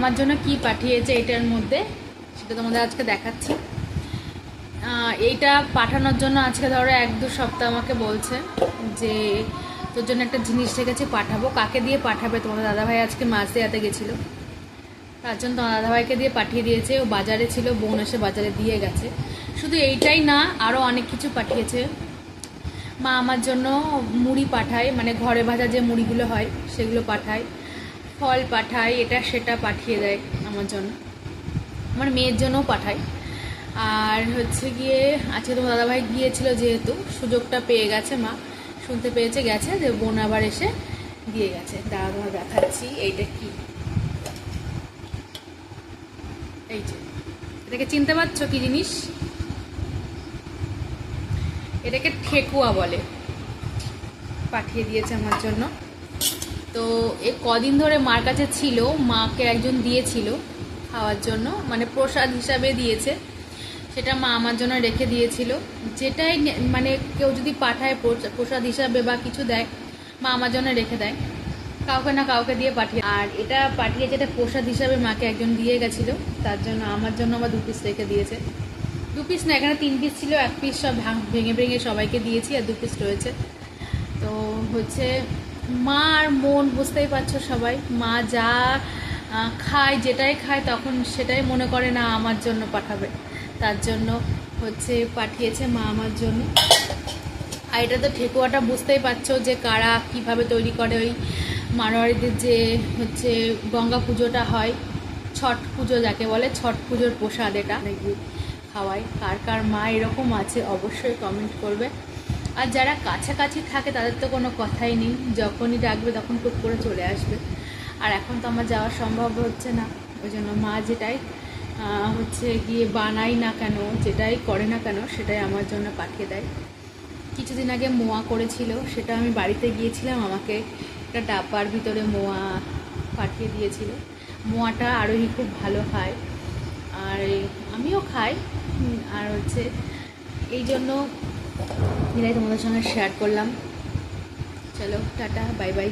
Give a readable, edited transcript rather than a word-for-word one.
আমার জন্য কি পাঠিয়েছে এটার মধ্যে সেটা তোমাদের আজকে দেখাচ্ছি। এইটা পাঠানোর জন্য আজকে ধরো 1-2 সপ্তাহ আমাকে বলছে যে তোর জন্য একটা জিনিস রেখেছি, পাঠাবো। কাকে দিয়ে পাঠাবে? তোমাদের দাদাভাই আজকে মাছ দেওয়াতে গেছিলো, তার জন্য তোমার দাদাভাইকে দিয়ে পাঠিয়ে দিয়েছে। ও বাজারে ছিল, বোন এসে বাজারে দিয়ে গেছে। শুধু এইটাই না, আরও অনেক কিছু পাঠিয়েছে। মা আমার জন্য মুড়ি পাঠায়, মানে ঘরে ভাজা যে মুড়িগুলো হয় সেগুলো পাঠায়, ফল পাঠায়, এটা সেটা পাঠিয়ে দেয় আমার জন্য, আমার মেয়ের জন্যও পাঠায়। আর হচ্ছে গিয়ে আজকে তোমার দাদাভাই গিয়েছিল, যেহেতু সুযোগটা পেয়ে গেছে, মা শুনতে পেয়েছে, গেছে, যে বোন আবার এসে দিয়ে গেছে। দাদা তোমার দেখাচ্ছি এইটা কি। এই যে, এটাকে চিনতে পারছো কি জিনিস? এটাকে ঠেকুয়া বলে, পাঠিয়ে দিয়েছে আমার জন্য। তো এ কদিন ধরে মার কাছে ছিল, মাকে একজন দিয়েছিল খাওয়ার জন্য, মানে প্রসাদ হিসাবে দিয়েছে, সেটা মা আমার জন্য রেখে দিয়েছিল। যেটাই মানে কেউ যদি পাঠায় প্রসাদ হিসাবে বা কিছু দেয়, মা আমার জন্য রেখে দেয়, কাউকে না কাউকে দিয়ে পাঠিয়ে। আর এটা পাঠিয়েছে, এটা প্রসাদ হিসাবে মাকে একজন দিয়ে গেছিলো, তার জন্য আমার জন্য আবার 2 পিস রেখে দিয়েছে। 2 পিস না, এখানে 3 পিস ছিল, 1 পিস সব ভেঙে ভেঙে সবাইকে দিয়েছি, আর 2 পিস রয়েছে। তো হচ্ছে মা আর মন, বুঝতেই পারছো সবাই, মা যা খায়, যেটাই খায় তখন সেটাই মনে করে না আমার জন্য পাঠাবে, তার জন্য হচ্ছে পাঠিয়েছে মা আমার জন্য। আর এটা তো ঠেকুয়াটা বুঝতেই পারছো যে কারা কিভাবে তৈরি করে। ওই মারোয়ারিদের যে হচ্ছে গঙ্গা পুজোটা হয়, ছট পুজো যাকে বলে, ছট পুজোর প্রসাদ এটা নাকি খাওয়ায়। কার কার মা এরকম আছে অবশ্যই কমেন্ট করবে। আর যারা কাছাকাছি থাকে তাদের তো কোনো কথাই নেই, যখনই ডাকবে তখন টুক করে চলে আসবে। আর এখন তো আমার যাওয়া সম্ভব হচ্ছে না, ওই জন্য মা যেটাই হচ্ছে গিয়ে বানাই না কেন, যেটাই করে না কেন, সেটাই আমার জন্য পাঠিয়ে দেয়। কিছুদিন আগে মোয়া করেছিল, সেটা আমি বাড়িতে গিয়েছিলাম, আমাকে একটা ডাব্বার ভিতরে মোয়া পাঠিয়ে দিয়েছিল। মোয়াটা আরোহী খুব ভালো খায়, আর আমিও খাই। আর হচ্ছে এই জন্য এটাই তোমাদের সঙ্গে শেয়ার করলাম। চলো টাটা, বাই বাই।